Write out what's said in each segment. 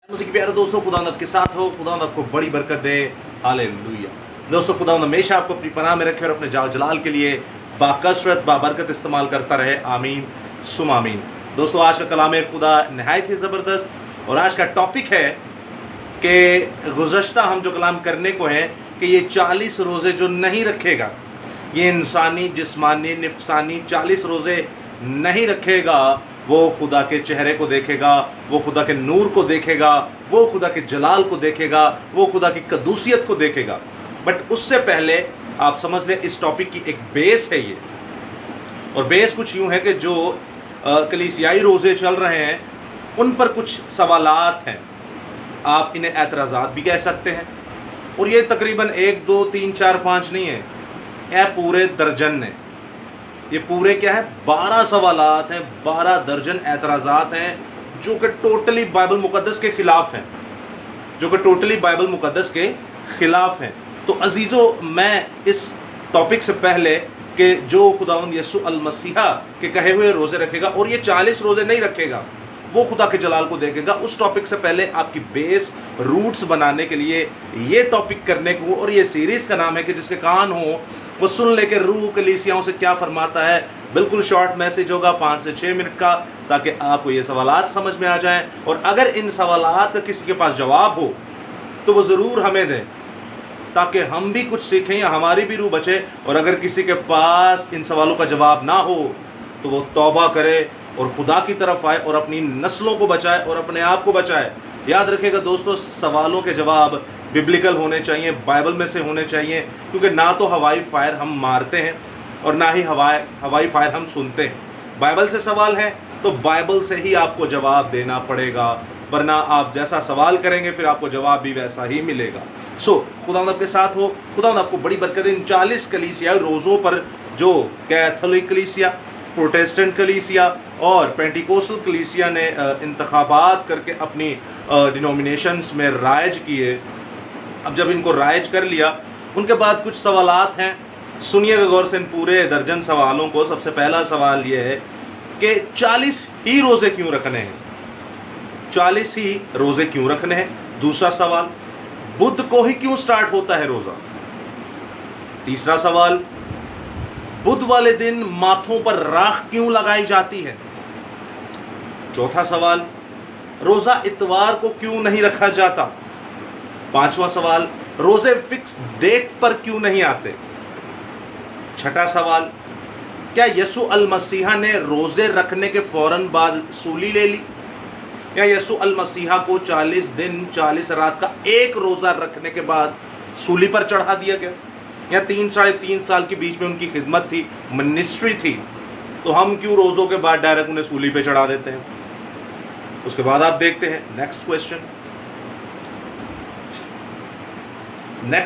मुझे प्यारे दोस्तों, खुदावंद आपके साथ हो। खुदावंद आपको बड़ी बरकत दे। हालेलुया। दोस्तों, खुदावंद हमेशा आपको अपनी पनाह में रखे और अपने जाल जलाल के लिए बाकसरत बाबरकत इस्तेमाल करता रहे। आमीन सुम आमीन। दोस्तों, आज का कलाम खुदा नहायत ही ज़बरदस्त और आज का टॉपिक है कि गुज़श्ता हम जो कलाम करने को है कि ये 40 रोज़े जो नहीं रखेगा, ये इंसानी जिस्मानी नफसानी 40 रोज़े नहीं रखेगा, वो खुदा के चेहरे को देखेगा, वो खुदा के नूर को देखेगा, वो खुदा के जलाल को देखेगा, वो खुदा की कदूसियत को देखेगा। बट उससे पहले आप समझ लें इस टॉपिक की एक बेस है ये, और बेस कुछ यूँ है कि जो कलीसियाई रोज़े चल रहे हैं उन पर कुछ सवालात हैं, आप इन्हें एतराज़ात भी कह सकते हैं। और ये तकरीबन 1 2 3 4 5 नहीं है, यह पूरे दर्जन है। ये पूरे क्या है, 12 सवालात हैं, 12 दर्जन एतराज़ात हैं जो कि टोटली बाइबल मुकद्दस के ख़िलाफ़ हैं, जो कि टोटली बाइबल मुकद्दस के ख़िलाफ़ हैं। तो अजीज़ों, मैं इस टॉपिक से पहले कि जो खुदावंद यसू अल मसीहा के कहे हुए रोज़े रखेगा और ये 40 रोज़े नहीं रखेगा, वो खुदा के जलाल को देखेगा, उस टॉपिक से पहले आपकी बेस रूट्स बनाने के लिए ये टॉपिक करने को, और ये सीरीज़ का नाम है कि जिसके कान हो वो सुन ले के रूह कलीसियाओं से क्या फरमाता है। बिल्कुल शॉर्ट मैसेज होगा, 5 से 6 मिनट का, ताकि आपको ये सवालात समझ में आ जाएं। और अगर इन सवालात का किसी के पास जवाब हो तो वो ज़रूर हमें दें, ताकि हम भी कुछ सीखें या हमारी भी रूह बचे। और अगर किसी के पास इन सवालों का जवाब ना हो तो वो तौबा करे और खुदा की तरफ आए और अपनी नस्लों को बचाए और अपने आप को बचाए। याद रखिएगा दोस्तों, सवालों के जवाब बिब्लिकल होने चाहिए, बाइबल में से होने चाहिए, क्योंकि ना तो हवाई फायर हम मारते हैं और ना ही हवाई फायर हम सुनते हैं। बाइबल से सवाल है तो बाइबल से ही आपको जवाब देना पड़ेगा, वरना आप जैसा सवाल करेंगे फिर आपको जवाब भी वैसा ही मिलेगा। खुदावंद आपके साथ हो। खुदावंद आपको बड़ी बरकत इन 40 कलीसियाई रोज़ों पर, जो कैथोलिक कलीसिया, प्रोटेस्टेंट कलीसिया और पेंटिकोस्टल कलीसिया ने इंतखाबात करके अपनी डिनोमिनेशंस में राइज किए। अब जब इनको राइज कर लिया, उनके बाद कुछ सवालात हैं। सुनिएगा गौर से इन पूरे दर्जन सवालों को। सबसे पहला सवाल ये है कि 40 ही रोज़े क्यों रखने हैं, 40 ही रोज़े क्यों रखने हैं। दूसरा सवाल, बुध को ही क्यों स्टार्ट होता है रोज़ा। तीसरा सवाल, बुध वाले दिन माथों पर राख क्यों लगाई जाती है। चौथा सवाल, रोज़ा इतवार को क्यों नहीं रखा जाता। पांचवा सवाल, रोज़े फिक्स डेट पर क्यों नहीं आते। छठा सवाल, क्या यसू अल मसीहा ने रोज़े रखने के फौरन बाद सूली ले ली, या यसू अल मसीहा को 40 दिन 40 रात का एक रोज़ा रखने के बाद सूली पर चढ़ा दिया गया, या 3 साढ़े 3 साल के बीच में उनकी खिदमत थी, मिनिस्ट्री थी, तो हम क्यों रोज़ों के बाद डायरेक्ट उन्हें सूली पे चढ़ा देते हैं। उसके बाद आप देखते हैं नेक्स्ट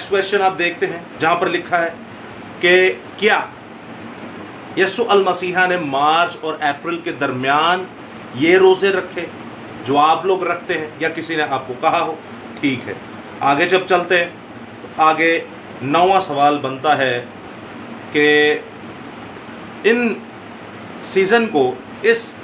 क्वेश्चन आप देखते हैं, जहां पर लिखा है कि क्या यसू अल मसीहा ने मार्च और अप्रैल के दरमियान ये रोज़े रखे जो आप लोग रखते हैं, या किसी ने आपको कहा हो। ठीक है, आगे जब चलते हैं तो आगे 9वां सवाल बनता है कि इन सीज़न को, इस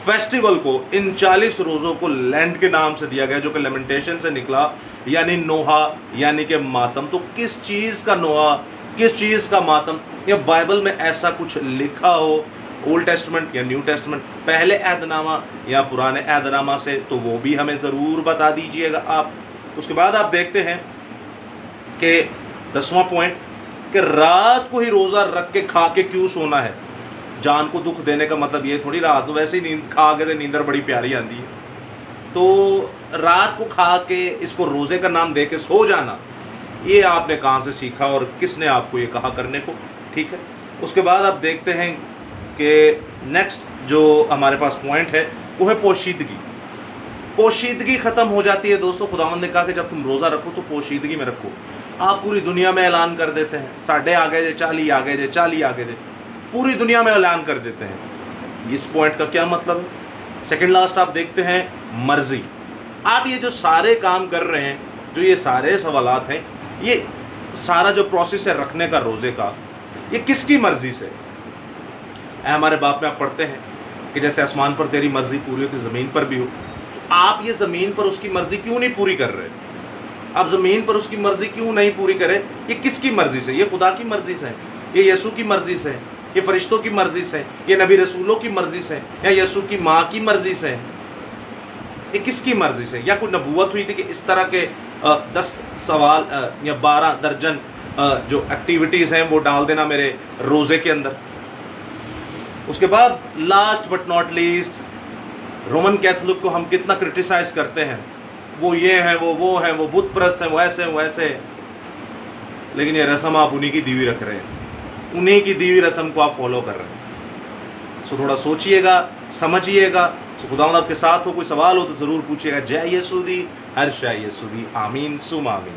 फेस्टिवल को, इन 40 रोज़ों को लैंड के नाम से दिया गया, जो कि लेमेंटेशन से निकला, यानी नोहा, यानी कि मातम। तो किस चीज़ का नोहा, किस चीज़ का मातम, या बाइबल में ऐसा कुछ लिखा हो, ओल्ड टेस्टमेंट या न्यू टेस्टमेंट, पहले अहदनामा या पुराने अहदनामा से, तो वो भी हमें ज़रूर बता दीजिएगा आप। उसके बाद आप देखते हैं कि 10वां पॉइंट, कि रात को ही रोज़ा रख के खा के क्यों सोना है। जान को दुख देने का मतलब ये थोड़ी, रात को वैसे ही नींद खा के नींदर बड़ी प्यारी आती है, तो रात को खा के इसको रोज़े का नाम दे के सो जाना, ये आपने कहाँ से सीखा और किसने आपको ये कहा करने को। ठीक है, उसके बाद आप देखते हैं कि नेक्स्ट जो हमारे पास पॉइंट है वो है पोशीदगी। पोशीदगी ख़त्म हो जाती है दोस्तों। खुदावंद ने कहा कि जब तुम रोज़ा रखो तो पोशीदगी में रखो। आप पूरी दुनिया में ऐलान कर देते हैं, 40 आ गए, 40 आ गए, 40 आ गए, पूरी दुनिया में ऐलान कर देते हैं। इस पॉइंट का क्या मतलब है। सेकंड लास्ट आप देखते हैं मर्जी। आप ये जो सारे काम कर रहे हैं, जो ये सारे सवालात हैं, ये सारा जो प्रोसेस है रखने का रोज़े का, ये किसकी मर्जी से। हमारे बाप में आप पढ़ते हैं कि जैसे आसमान पर तेरी मर्जी पूरी होती ज़मीन पर भी हो। آپ یہ زمین پر اس کی مرضی کیوں نہیں پوری کر رہے؟ آپ زمین پر اس کی مرضی کیوں نہیں پوری کریں؟ یہ کس کی مرضی سے؟ یہ خدا کی مرضی سے ہے، یہ یسوع کی مرضی سے ہے، یہ فرشتوں کی مرضی سے ہے، یہ نبی رسولوں کی مرضی سے ہے، یا یسوع کی ماں کی مرضی سے ہے؟ یہ کس کی مرضی سے؟ یا کوئی نبوت ہوئی تھی کہ اس طرح کے 10 سوال یا 12 درجن جو ایکٹیویٹیز ہیں وہ ڈال دینا میرے روزے کے اندر؟ اس کے بعد last but not least, Roman Catholic کو ہم کتنا کرٹیسائز کرتے ہیں، وہ یہ ہیں، وہ ہیں، وہ بت پرست ہیں، وہ ایسے ہیں، وہ ایسے ہیں، لیکن یہ رسم آپ انہی کی دی ہوئی رکھ رہے ہیں، انہی کی دی ہوئی رسم کو آپ فالو کر رہے ہیں۔ سو تھوڑا سوچئے گا، سمجھیے گا۔ سو خداوند آپ کے ساتھ ہو، کوئی سوال ہو تو ضرور پوچھیے گا۔ جے یسوع دی، ہر شے یسوع دی، آمین سم آمین۔